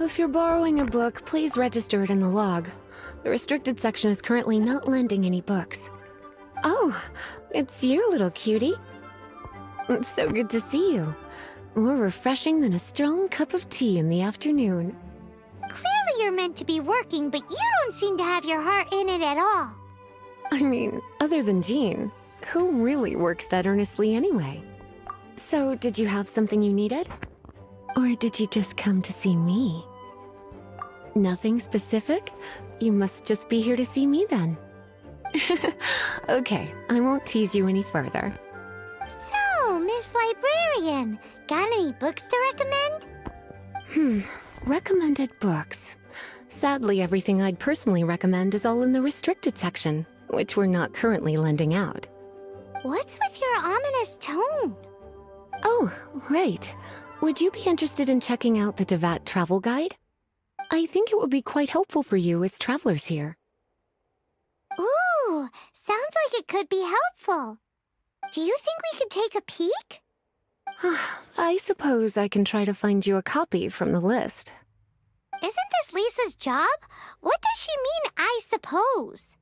If you're borrowing a book, please register it in the log. The restricted section is currently not lending any books. Oh, it's you, little cutie. It's so good to see you. More refreshing than a strong cup of tea in the afternoon. Clearly you're meant to be working, but you don't seem to have your heart in it at all. I mean, other than Jean, who really works that earnestly anyway? So, did you have something you needed? Or did you just come to see me? Nothing specific? You must just be here to see me then. Okay, I won't tease you any further. So, Miss Librarian, got any books to recommend? Recommended books. Sadly, everything I'd personally recommend is all in the restricted section, which we're not currently lending out. What's with your ominous tone? Oh, right. Would you be interested in checking out the Devat travel guide? I think it would be quite helpful for you as travelers here. Ooh, sounds like it could be helpful. Do you think we could take a peek? I suppose I can try to find you a copy from the list. Isn't this Lisa's job? What does she mean, I suppose?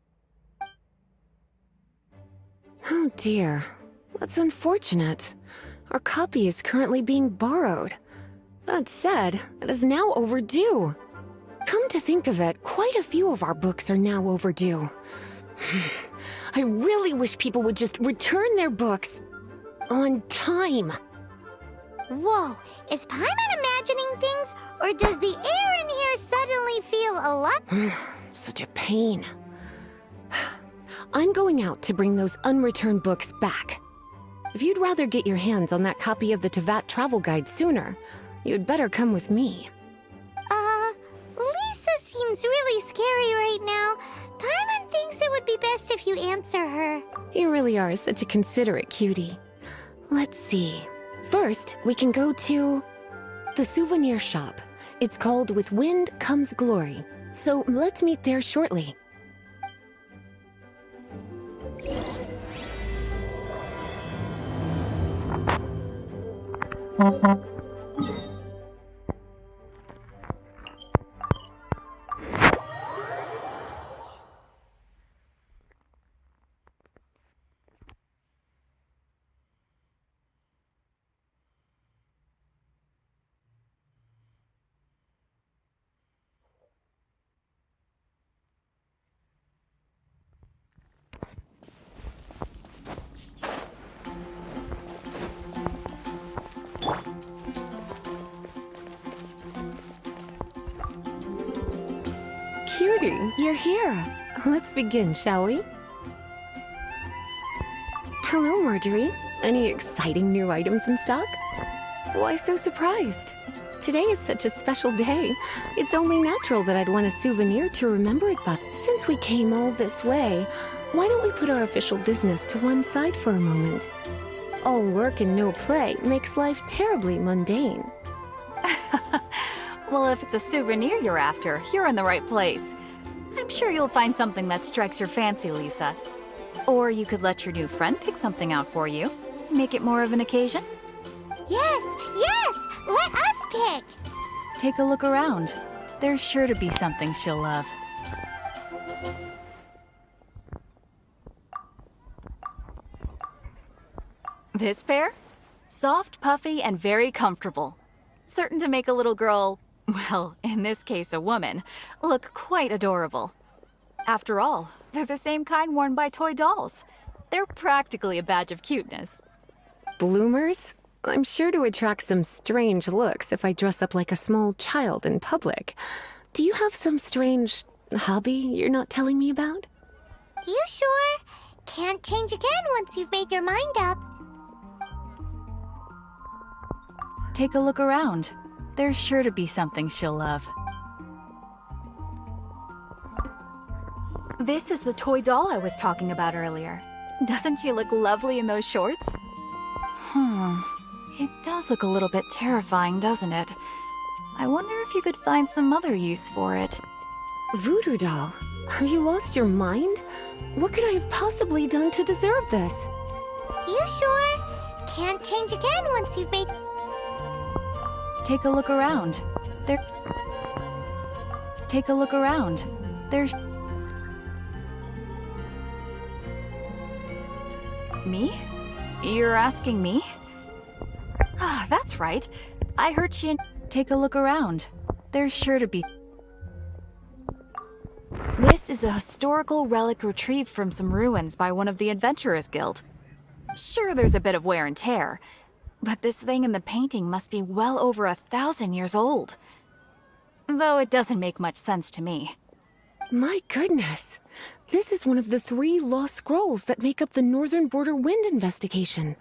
Oh dear, that's unfortunate. Our copy is currently being borrowed. That said, it is now overdue. Come to think of it, quite a few of our books are now overdue. I really wish people would just return their books on time. Whoa, is Paimon imagining things, or does the air in here suddenly feel a lot? Such a pain. I'm going out to bring those unreturned books back. If you'd rather get your hands on that copy of the Tevat travel guide sooner, you'd better come with me. Lisa seems really scary right now. Paimon thinks it would be best if you answer her. You really are such a considerate cutie. Let's see. First, we can go to the souvenir shop. It's called With Wind Comes Glory. So let's meet there shortly. Cutie, you're here. Let's begin, shall we? Hello, Marjorie. Any exciting new items in stock? Why so surprised? Today is such a special day. It's only natural that I'd want a souvenir to remember it by. Since we came all this way, why don't we put our official business to one side for a moment? All work and no play makes life terribly mundane. Well, if it's a souvenir you're after, you're in the right place. I'm sure you'll find something that strikes your fancy, Lisa. Or you could let your new friend pick something out for you. Make it more of an occasion. Yes, let us pick. Take a look around. There's sure to be something she'll love. This pair? Soft, puffy, and very comfortable. Certain to make a little girl, well, in this case a woman, look quite adorable. After all, they're the same kind worn by toy dolls. They're practically a badge of cuteness. Bloomers? I'm sure to attract some strange looks if I dress up like a small child in public. Do you have some strange hobby you're not telling me about? You sure? Can't change again once you've made your mind up. Take a look around. There's sure to be something she'll love. This is the toy doll I was talking about earlier. Doesn't she look lovely in those shorts? It does look a little bit terrifying, doesn't it? I wonder if you could find some other use for it. Voodoo doll? Have you lost your mind? What could I have possibly done to deserve this? You sure? Can't change again once you've made... Take a look around. There. Take a look around. There's... Me? You're asking me? Ah, that's right. I heard she... Take a look around. There's sure to be... This is a historical relic retrieved from some ruins by one of the Adventurers Guild. Sure, there's a bit of wear and tear, but this thing in the painting must be well over 1,000 years old. Though it doesn't make much sense to me. My goodness. This is one of the 3 lost scrolls that make up the Northern Border Wind investigation.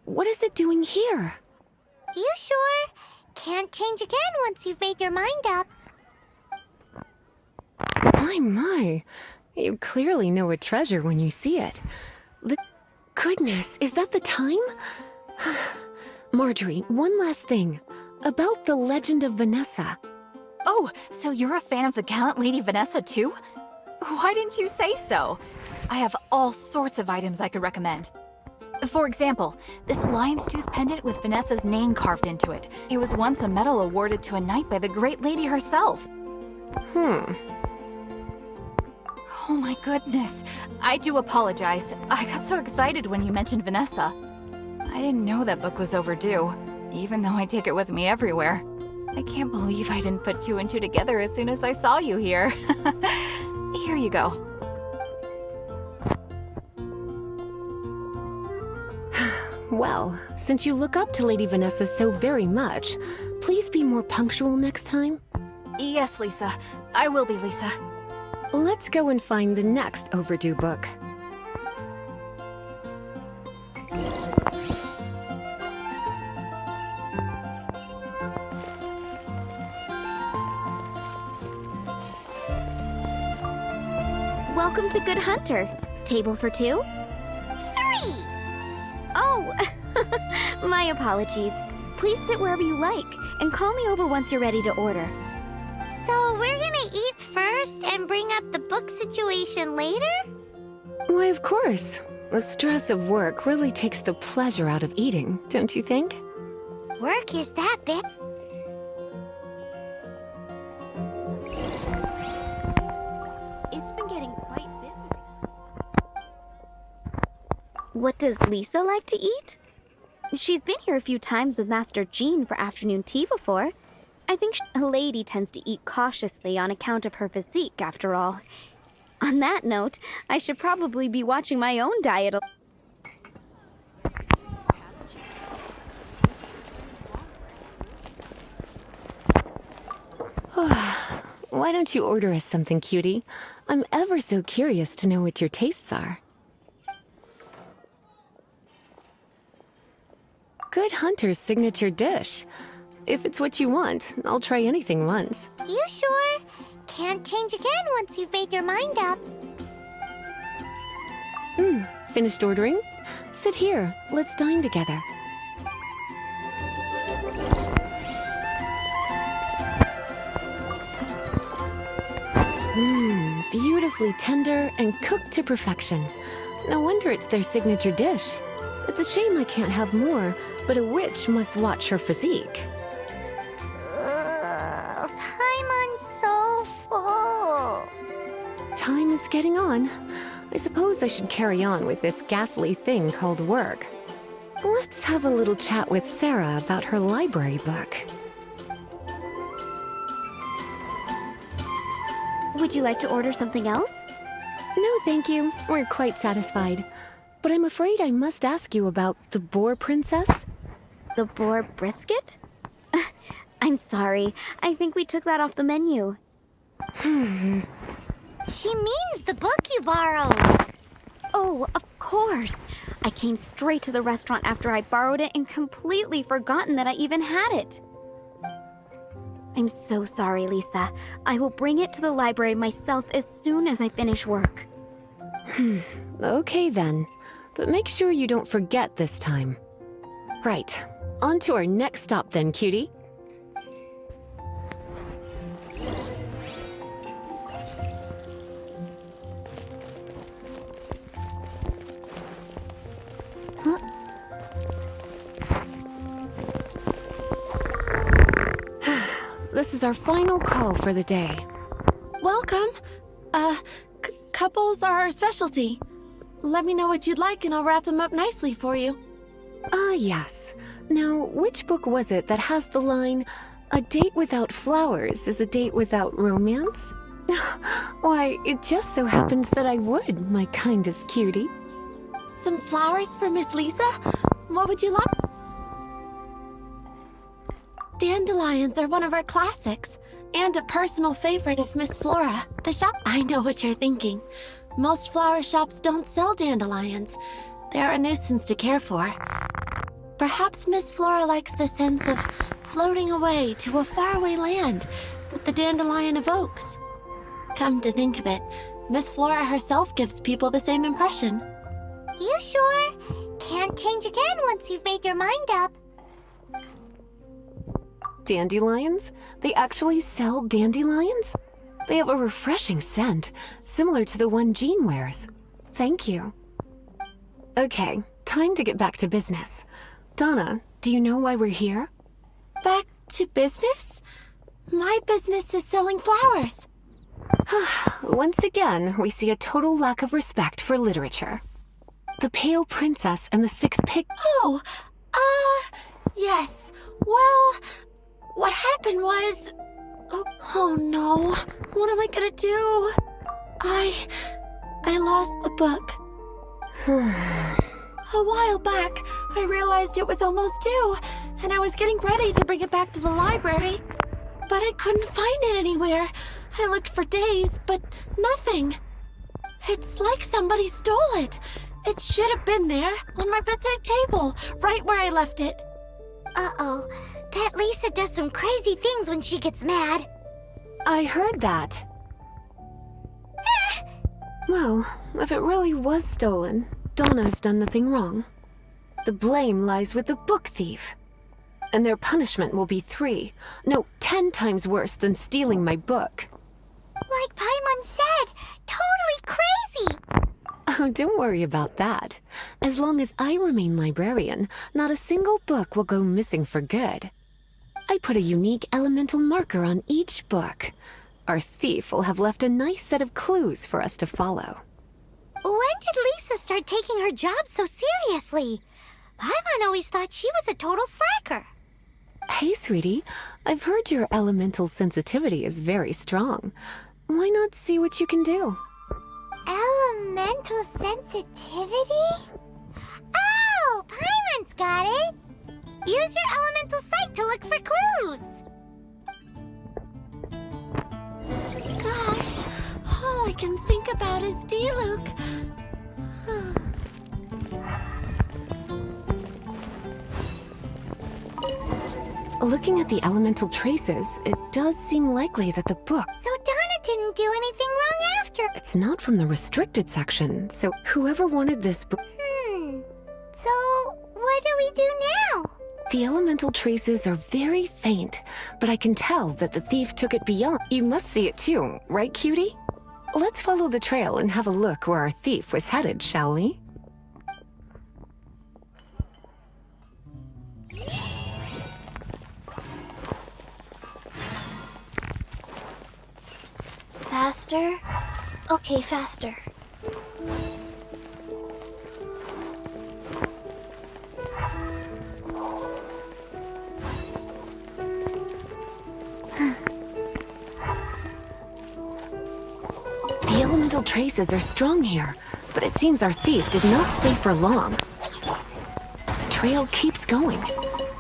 What is it doing here? You sure? Can't change again once you've made your mind up. My. You clearly know a treasure when you see it. Goodness, is that the time? Marjorie, one last thing. About the legend of Vanessa. Oh, so you're a fan of the gallant Lady Vanessa too? Why didn't you say so? I have all sorts of items I could recommend. For example, this lion's tooth pendant with Vanessa's name carved into it. It was once a medal awarded to a knight by the great lady herself. Oh my goodness. I do apologize. I got so excited when you mentioned Vanessa. I didn't know that book was overdue, even though I take it with me everywhere. I can't believe I didn't put 2 and 2 together as soon as I saw you here. Here you go. Well, since you look up to Lady Vanessa so very much, please be more punctual next time. Yes, Lisa. I will be, Lisa. Let's go and find the next overdue book. Welcome to Good Hunter. Table for 2? 3! Oh, my apologies. Please sit wherever you like, and call me over once you're ready to order. So we're gonna eat first and bring up the book situation later? Why, of course. The stress of work really takes the pleasure out of eating, don't you think? Work is that big? It's been getting quite busy. What does Lisa like to eat? She's been here a few times with Master Jean for afternoon tea before. I think a lady tends to eat cautiously on account of her physique, after all. On that note, I should probably be watching my own diet. Why don't you order us something, cutie? I'm ever so curious to know what your tastes are. Good Hunter's signature dish. If it's what you want, I'll try anything once. You sure? Can't change again once you've made your mind up. Finished ordering? Sit here. Let's dine together. Beautifully tender and cooked to perfection. No wonder it's their signature dish. It's a shame I can't have more, but a witch must watch her physique. Paimon's so full. Time is getting on. I suppose I should carry on with this ghastly thing called work. Let's have a little chat with Sarah about her library book. Would you like to order something else? No, thank you. We're quite satisfied. But I'm afraid I must ask you about the Boar Princess. The boar brisket? I'm sorry. I think we took that off the menu. She means the book you borrowed. Oh, of course. I came straight to the restaurant after I borrowed it and completely forgotten that I even had it. I'm so sorry, Lisa. I will bring it to the library myself as soon as I finish work. Okay then. But make sure you don't forget this time. Right. On to our next stop then, cutie. this is our final call for the day. Welcome. Couples are our specialty. Let me know what you'd like and I'll wrap them up nicely for you. Yes. Now, which book was it that has the line, "A date without flowers is a date without romance"? Why, it just so happens that I would, my kindest cutie. Some flowers for Miss Lisa? What would you like? Dandelions are one of our classics, and a personal favorite of Miss Flora. The shop. I know what you're thinking. Most flower shops don't sell dandelions. They're a nuisance to care for. Perhaps Miss Flora likes the sense of floating away to a faraway land that the dandelion evokes. Come to think of it, Miss Flora herself gives people the same impression. You sure? Can't change again once you've made your mind up. Dandelions? They actually sell dandelions? They have a refreshing scent, similar to the one Jean wears. Thank you. Okay, time to get back to business. Donna, do you know why we're here? Back to business? My business is selling flowers. Once again, we see a total lack of respect for literature. The Pale Princess and the Six Pig... Oh, yes. Well, what happened was... Oh no, what am I gonna do? I lost the book. A while back, I realized it was almost due, and I was getting ready to bring it back to the library. But I couldn't find it anywhere. I looked for days, but nothing. It's like somebody stole it. It should have been there, on my bedside table, right where I left it. Uh-oh. That Lisa does some crazy things when she gets mad. I heard that. Well, if it really was stolen, Donna's done nothing wrong. The blame lies with the book thief. And their punishment will be 10 times worse than stealing my book. Like Paimon said, totally crazy! Oh, don't worry about that. As long as I remain librarian, not a single book will go missing for good. I put a unique elemental marker on each book. Our thief will have left a nice set of clues for us to follow. When did Lisa start taking her job so seriously? Paimon always thought she was a total slacker. Hey, sweetie, I've heard your elemental sensitivity is very strong. Why not see what you can do? Elemental sensitivity? Oh, Paimon's got it! Use your elemental sight to look for clues! Gosh, all I can think about is D-Luke. Looking at the elemental traces, it does seem likely that the book... So Donna didn't do anything wrong after... It's not from the restricted section, so whoever wanted this book... So, what do we do now? The elemental traces are very faint, but I can tell that the thief took it beyond. You must see it too, right, cutie? Let's follow the trail and have a look where our thief was headed, shall we? Faster? Okay, faster. The elemental traces are strong here, but it seems our thief did not stay for long. The trail keeps going.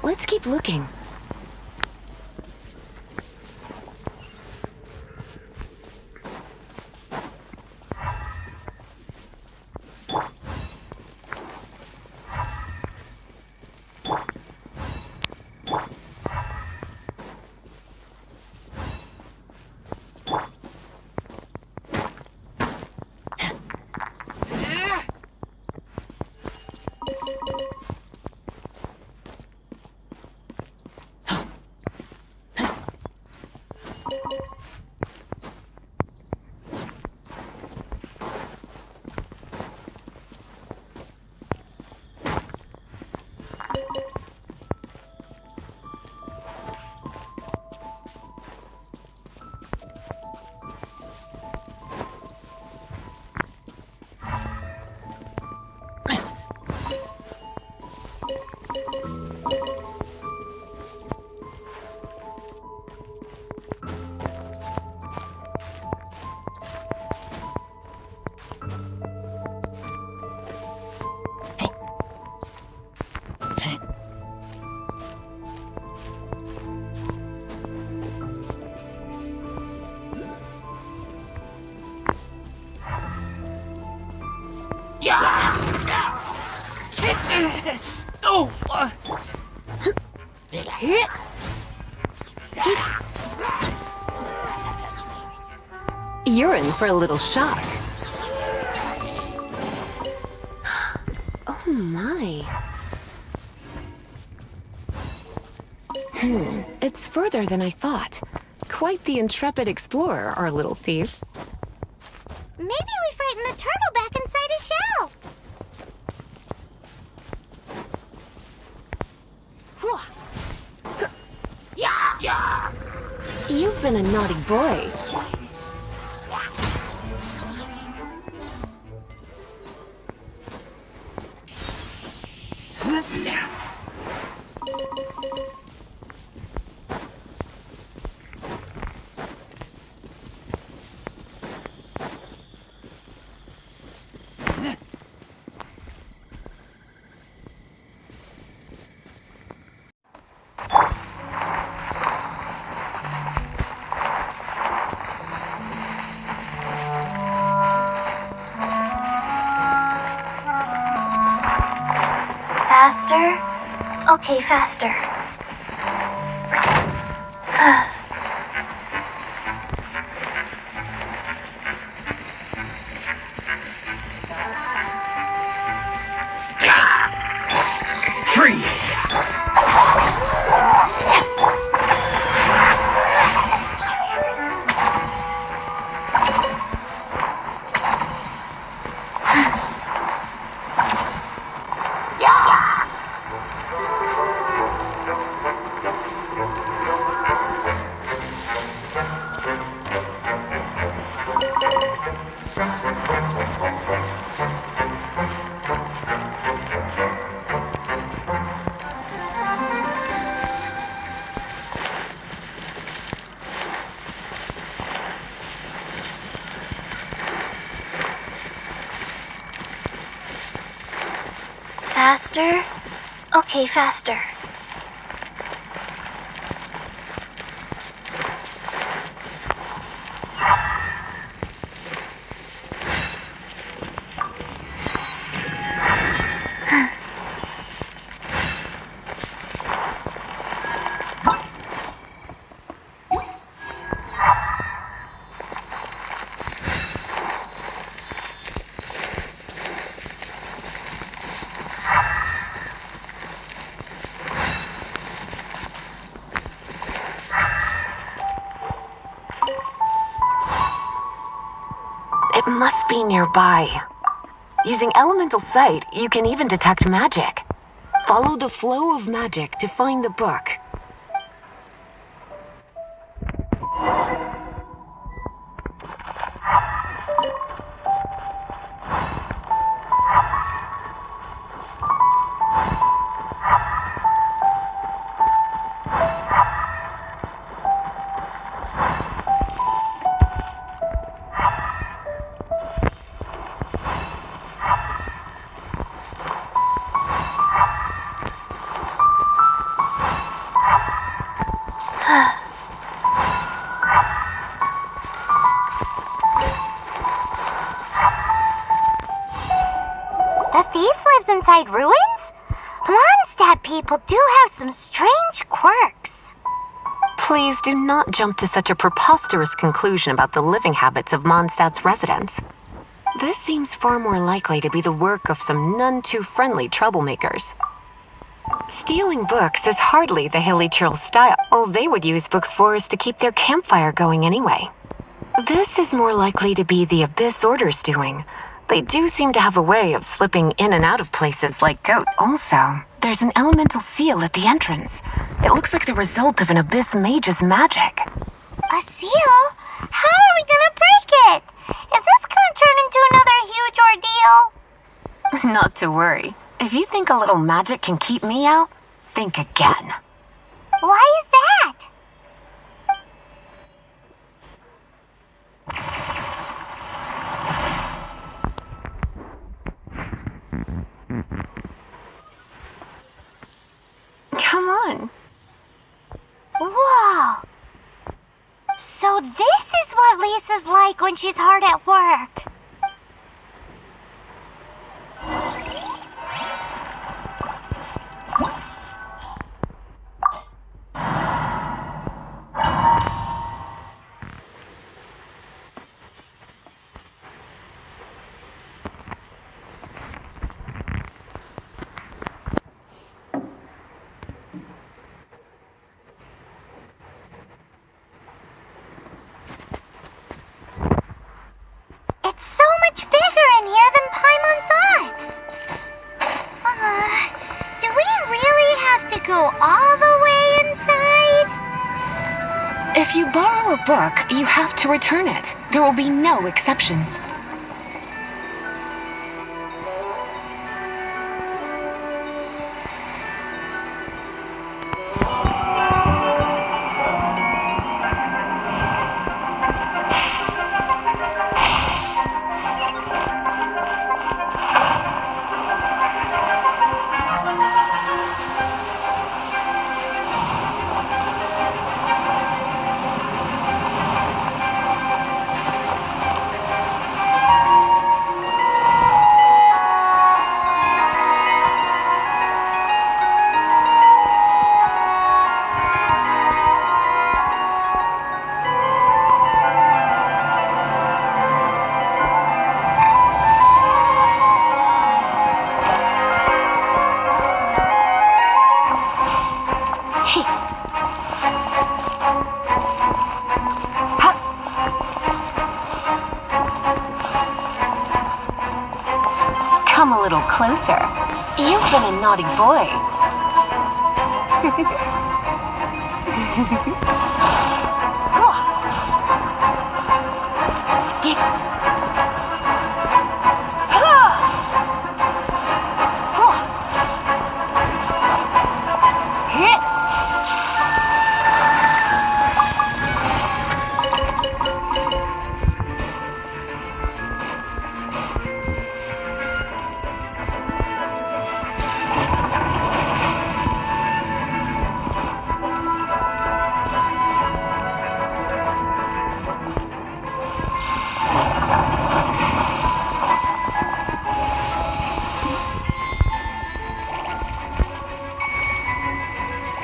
Let's keep looking. Oh! You're in for a little shock. Oh my. It's further than I thought. Quite the intrepid explorer, our little thief. Maybe we frightened the turtle back inside his shell. You've been a naughty boy. Faster? Okay, faster. Freeze! Faster? Okay, faster. It must be nearby. Using elemental sight, you can even detect magic. Follow the flow of magic to find the book. The thief lives inside ruins? Mondstadt people do have some strange quirks. Please do not jump to such a preposterous conclusion about the living habits of Mondstadt's residents. This seems far more likely to be the work of some none too friendly troublemakers. Stealing books is hardly the hilly churl's style. All they would use books for is to keep their campfire going anyway. This is more likely to be the Abyss Order's doing. They do seem to have a way of slipping in and out of places like goat. Also, there's an elemental seal at the entrance. It looks like the result of an Abyss mage's magic. A seal? How are we gonna break it? Is this gonna turn into another huge ordeal? Not to worry. If you think a little magic can keep me out, think again. Why is that? Come on. Whoa! So this is what Lisa's like when she's hard at work. If you borrow a book, you have to return it. There will be no exceptions. Come a little closer. You've been a naughty boy.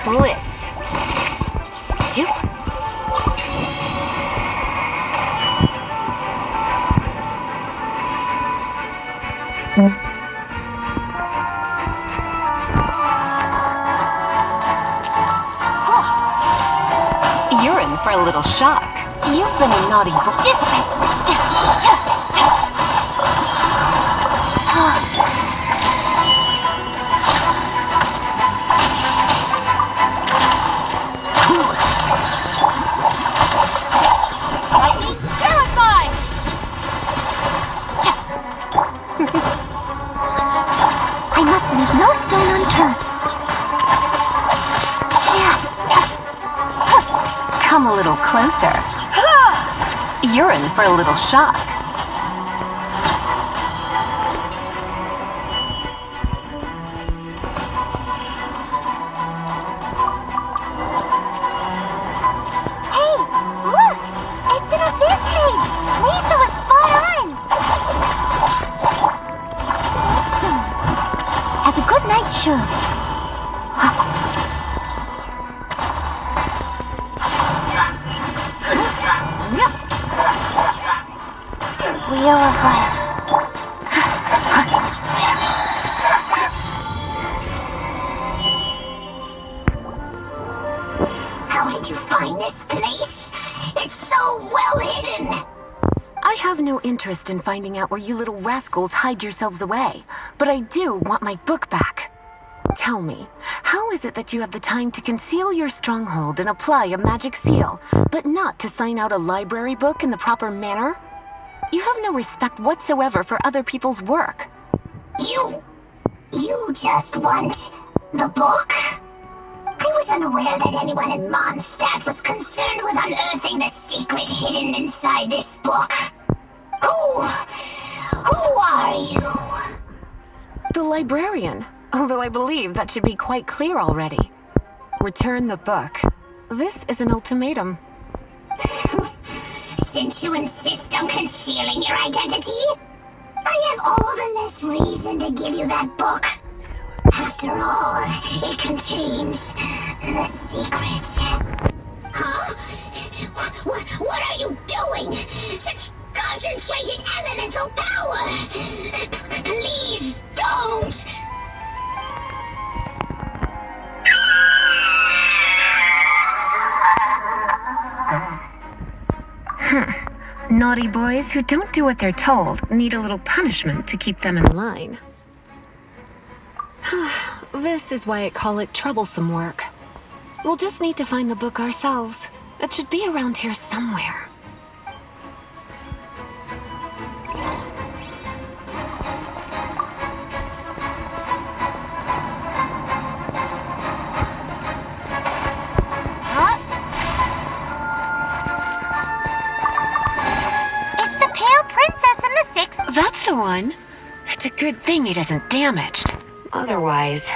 Blitz. You. You're in for a little shock. You've been a naughty boy. I must leave no stone unturned. Come a little closer. You're in for a little shock. Hey, look! It's an abyss maze! Lisa was spot on! As a good night should. Wheel of Life. How did you find this place? It's so well hidden! I have no interest in finding out where you little rascals hide yourselves away, but I do want my book back. Tell me, how is it that you have the time to conceal your stronghold and apply a magic seal, but not to sign out a library book in the proper manner? You have no respect whatsoever for other people's work. You just want the book? I was unaware that anyone in Mondstadt was concerned with unearthing the secret hidden inside this book. Who are you? The librarian, although I believe that should be quite clear already. Return the book. This is an ultimatum. Since you insist on concealing your identity, I have all the less reason to give you that book. After all, it contains the secret. Huh? What are you doing? Such concentrated elemental power! Please don't! Naughty boys who don't do what they're told need a little punishment to keep them in line. This is why I call it troublesome work. We'll just need to find the book ourselves, It should be around here somewhere. It's the Pale Princess and the Six. That's the one. It's a good thing it isn't damaged. Otherwise...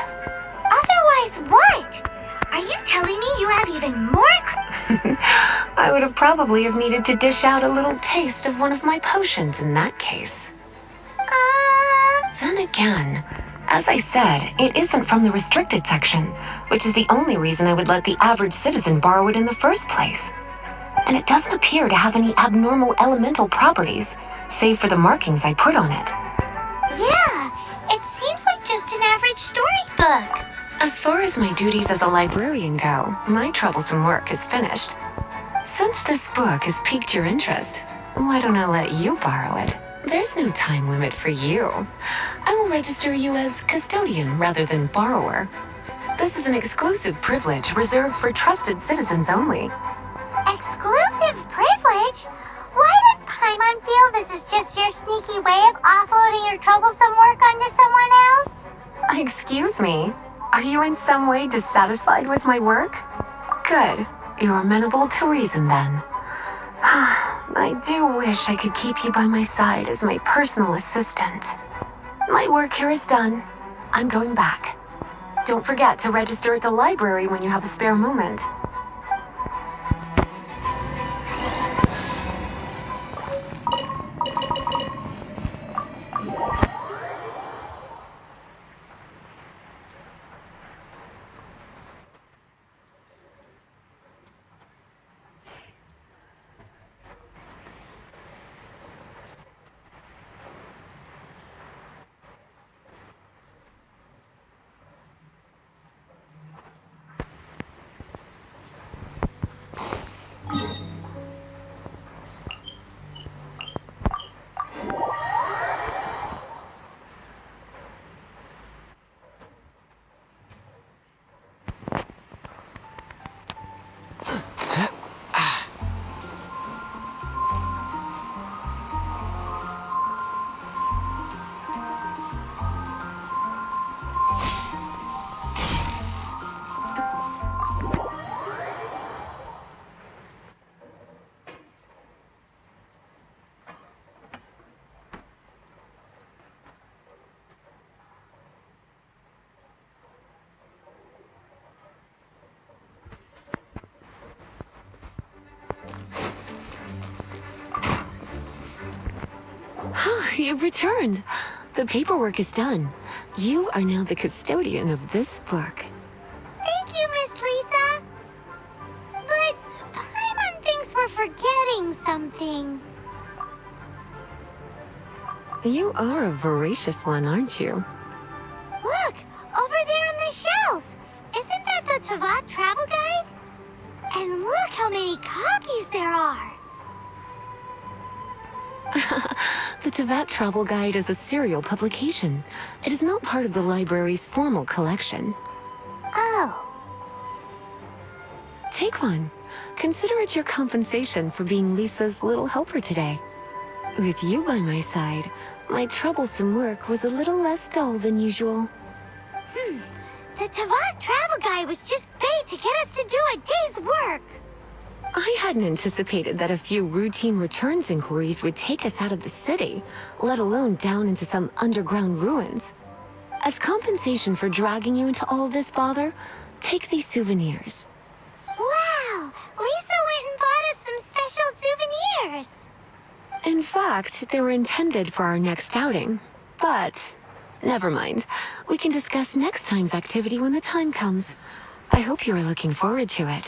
Otherwise what? Are you telling me you have even more I would have probably have needed to dish out a little taste of one of my potions in that case. Then again, as I said, it isn't from the restricted section, which is the only reason I would let the average citizen borrow it in the first place. And it doesn't appear to have any abnormal elemental properties, save for the markings I put on it. Yeah, it seems like just an average storybook. As far as my duties as a librarian go, my troublesome work is finished. Since this book has piqued your interest, why don't I let you borrow it? There's no time limit for you. I will register you as custodian rather than borrower. This is an exclusive privilege reserved for trusted citizens only. Exclusive privilege? Why does Paimon feel this is just your sneaky way of offloading your troublesome work onto someone else? Excuse me, are you in some way dissatisfied with my work? Good, you're amenable to reason then. I do wish I could keep you by my side as my personal assistant. My work here is done. I'm going back. Don't forget to register at the library when you have a spare moment. You've returned. The paperwork is done. You are now the custodian of this book. Thank you, Miss Lisa. But Paimon thinks we're forgetting something. You are a voracious one, aren't you? Look, over there on the shelf. Isn't that the Tavat travel guide? And look how many copies there are. The Tavat Travel Guide is a serial publication. It is not part of the library's formal collection. Oh. Take one. Consider it your compensation for being Lisa's little helper today. With you by my side, my troublesome work was a little less dull than usual. The Tavat travel guide was just paid to get us to do a day's work. I hadn't anticipated that a few routine returns inquiries would take us out of the city, let alone down into some underground ruins. As compensation for dragging you into all this bother, take these souvenirs. Wow, Lisa went and bought us some special souvenirs. In fact, they were intended for our next outing. But, never mind. We can discuss next time's activity when the time comes. I hope you are looking forward to it.